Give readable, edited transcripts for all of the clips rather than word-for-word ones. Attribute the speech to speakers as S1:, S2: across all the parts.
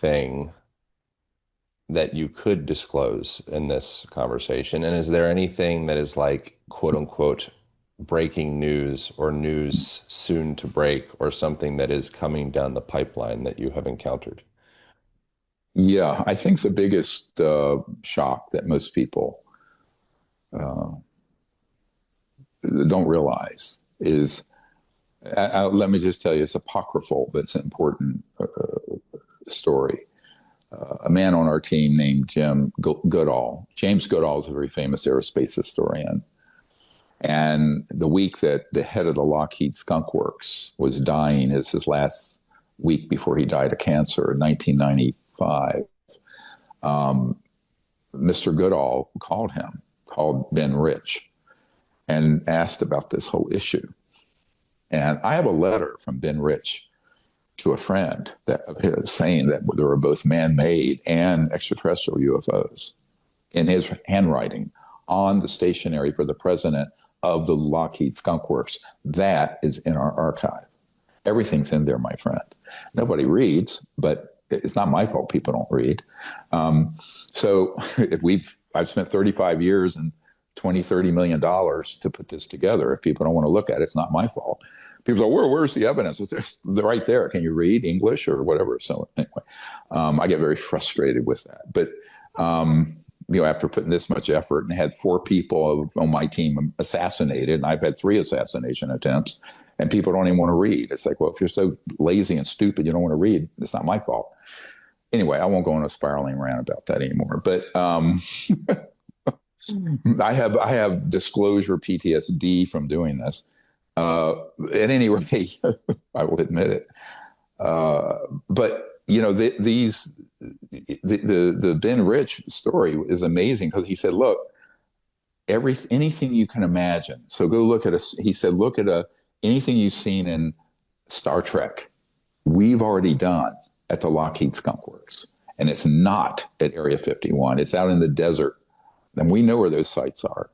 S1: thing that you could disclose in this conversation? And is there anything that is like, quote unquote, breaking news or news soon to break or something that is coming down the pipeline that you have encountered?
S2: Yeah, I think the biggest shock that most people uh, don't realize is, let me just tell you, it's apocryphal, but it's an important story. A man on our team named Goodall. James Goodall is a very famous aerospace historian. And the week that the head of the Lockheed Skunk Works was dying, is his last week before he died of cancer in 1995, Mr. Goodall called Ben Rich, and asked about this whole issue. And I have a letter from Ben Rich to a friend of his saying that there were both man-made and extraterrestrial UFOs in his handwriting on the stationery for the president of the Lockheed Skunk Works. That is in our archive. Everything's in there, my friend. Nobody reads, but it's not my fault people don't read. So I've spent 35 years and 20, $30 million to put this together. If people don't want to look at it, it's not my fault. People say, where's the evidence? They're right there. Can you read English or whatever? So anyway, I get very frustrated with that. But, after putting this much effort and had 4 people on my team assassinated, and I've had 3 assassination attempts, and people don't even want to read. It's like, well, if you're so lazy and stupid, you don't want to read, it's not my fault. Anyway, I won't go on a spiraling rant about that anymore. But I have disclosure PTSD from doing this. At any rate, I will admit it. But the Ben Rich story is amazing because he said, look, anything you can imagine. So go look at he said, look at anything you've seen in Star Trek. We've already done at the Lockheed Skunk Works, and it's not at Area 51. It's out in the desert, and we know where those sites are.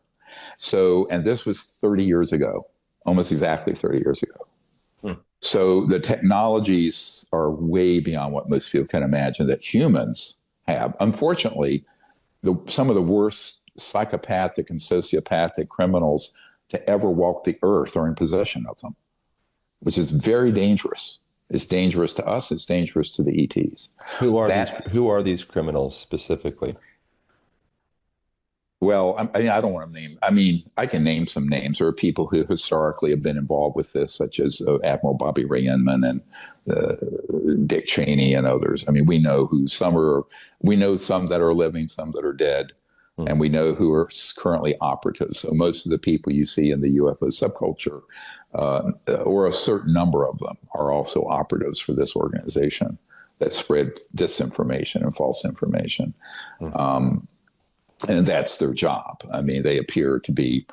S2: So, and this was 30 years ago, almost exactly 30 years ago. So the technologies are way beyond what most people can imagine that humans have. Unfortunately, some of the worst psychopathic and sociopathic criminals to ever walk the earth are in possession of them, which is very dangerous. It's dangerous to us. It's dangerous to the ETs.
S1: Who are these criminals specifically?
S2: Well, I don't want to name. I can name some names. There are people who historically have been involved with this, such as Admiral Bobby Ray Inman and Dick Cheney and others. We know we know some that are living, some that are dead, and we know who are currently operatives. So most of the people you see in the UFO subculture, or a certain number of them, are also operatives for this organization that spread disinformation and false information. And that's their job. They appear to be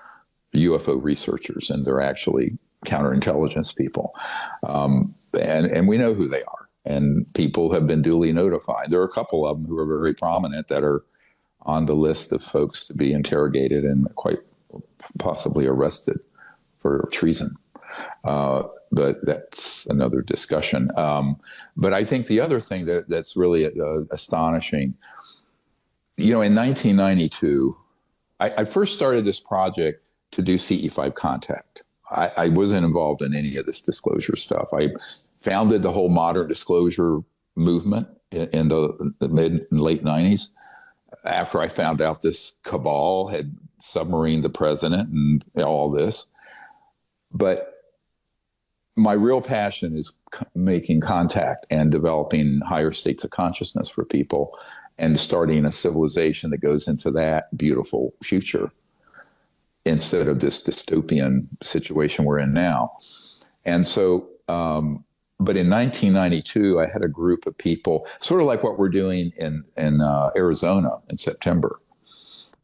S2: UFO researchers, and they're actually counterintelligence people. And we know who they are, and people have been duly notified. There are a couple of them who are very prominent that are on the list of folks to be interrogated and quite possibly arrested for treason. But that's another discussion. But I think the other thing that's really astonishing, in 1992, I first started this project to do CE5 contact. I wasn't involved in any of this disclosure stuff. I founded the whole modern disclosure movement in the mid and late 90s after I found out this cabal had submarined the president and all this. But my real passion is making contact and developing higher states of consciousness for people and starting a civilization that goes into that beautiful future instead of this dystopian situation we're in now. And so, but in 1992, I had a group of people, sort of like what we're doing in Arizona in September,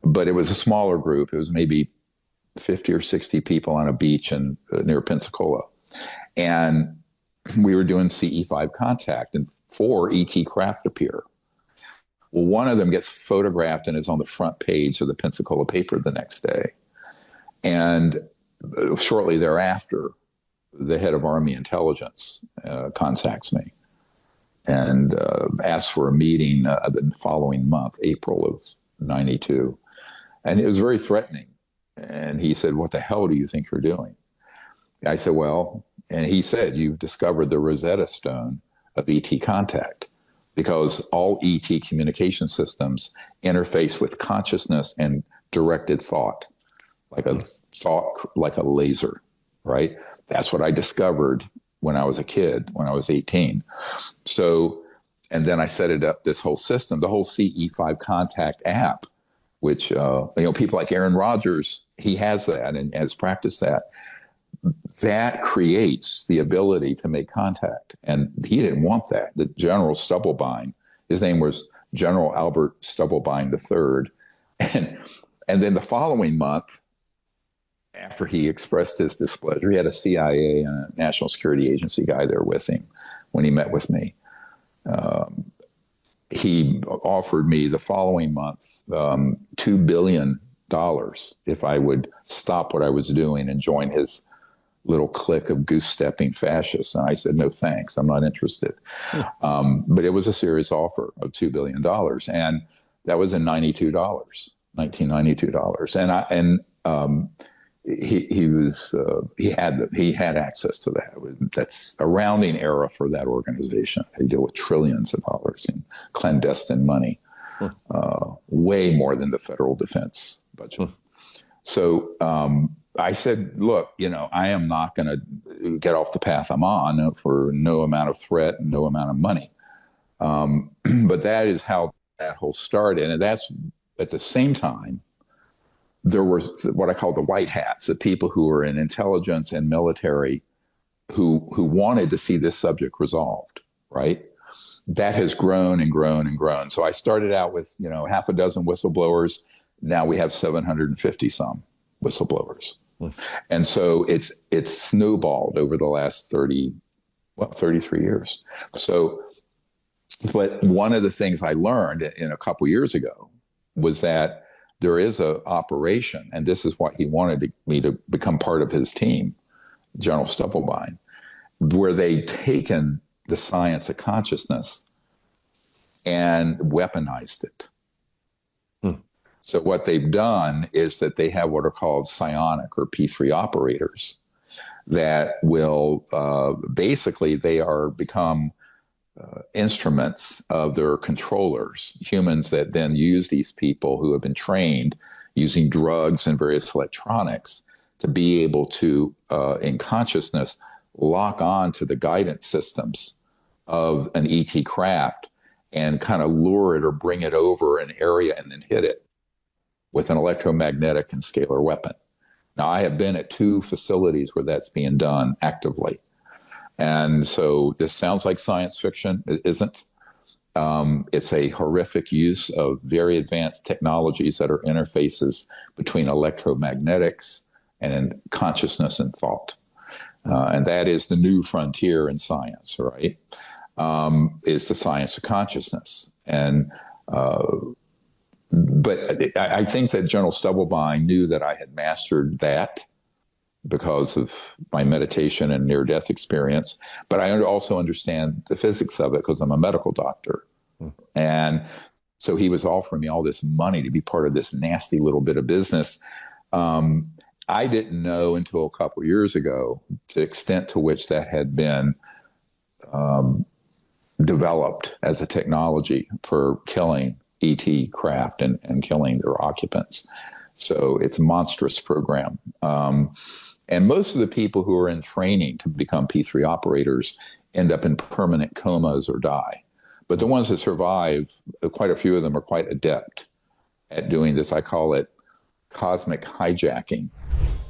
S2: but it was a smaller group. It was maybe 50 or 60 people on a beach near Pensacola. And we were doing CE5 contact, and 4 ET craft appear. Well, one of them gets photographed and is on the front page of the Pensacola paper the next day. And shortly thereafter, the head of Army intelligence contacts me and asked for a meeting the following month, April of '92. And it was very threatening. And he said, "What the hell do you think you're doing?" I said, "Well," and he said, "You've discovered the Rosetta Stone of ET contact, because all ET communication systems interface with consciousness and directed thought, like a laser, right? That's what I discovered when I was a kid, when I was 18. So, and then I set it up, this whole system, the whole CE5 contact app, which, people like Aaron Rodgers, he has that and has practiced that. That creates the ability to make contact. And he didn't want that. The General Stubblebine, his name was General Albert Stubblebine III. And then the following month, after he expressed his displeasure, he had a CIA and a National Security Agency guy there with him when he met with me. He offered me the following month $2 billion if I would stop what I was doing and join his little clique of goose-stepping fascists. And I said, "No, thanks. I'm not interested." But it was a serious offer of $2 billion. And that was in $1992. He had access to that. That's a rounding error for that organization. They deal with trillions of dollars in clandestine money, way more than the federal defense budget. So I said, "Look, I am not going to get off the path I'm on for no amount of threat and no amount of money." But that is how that whole started. And that's at the same time, there were what I call the white hats, the people who were in intelligence and military who wanted to see this subject resolved, right? That has grown and grown and grown. So I started out with, half a dozen whistleblowers. Now we have 750 some whistleblowers. And so it's snowballed over the last 33 years. So, but one of the things I learned in a couple years ago was that there is an operation, and this is why he wanted me to become part of his team, General Stubblebine, where they've taken the science of consciousness and weaponized it. So what they've done is that they have what are called psionic or P3 operators that will basically they are become instruments of their controllers, humans that then use these people who have been trained using drugs and various electronics to be able to, in consciousness, lock on to the guidance systems of an ET craft and kind of lure it or bring it over an area and then hit it with an electromagnetic and scalar weapon. Now, I have been at 2 facilities where that's being done actively. And so this sounds like science fiction. It isn't. It's a horrific use of very advanced technologies that are interfaces between electromagnetics and consciousness and thought. And that is the new frontier in science, right? Is the science of consciousness. And but I think that General Stubblebine knew that I had mastered that because of my meditation and near-death experience. But I also understand the physics of it because I'm a medical doctor. And so he was offering me all this money to be part of this nasty little bit of business. I didn't know until a couple of years ago the extent to which that had been developed as a technology for killing ET craft and killing their occupants. So it's a monstrous program. And most of the people who are in training to become P3 operators end up in permanent comas or die. But the ones that survive, quite a few of them are quite adept at doing this. I call it cosmic hijacking.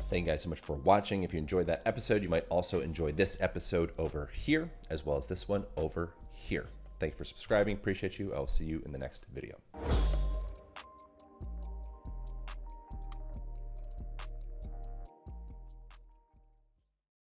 S1: Thank you guys so much for watching. If you enjoyed that episode, you might also enjoy this episode over here, as well as this one over here. Thank you for subscribing. Appreciate you. I'll see you in the next video.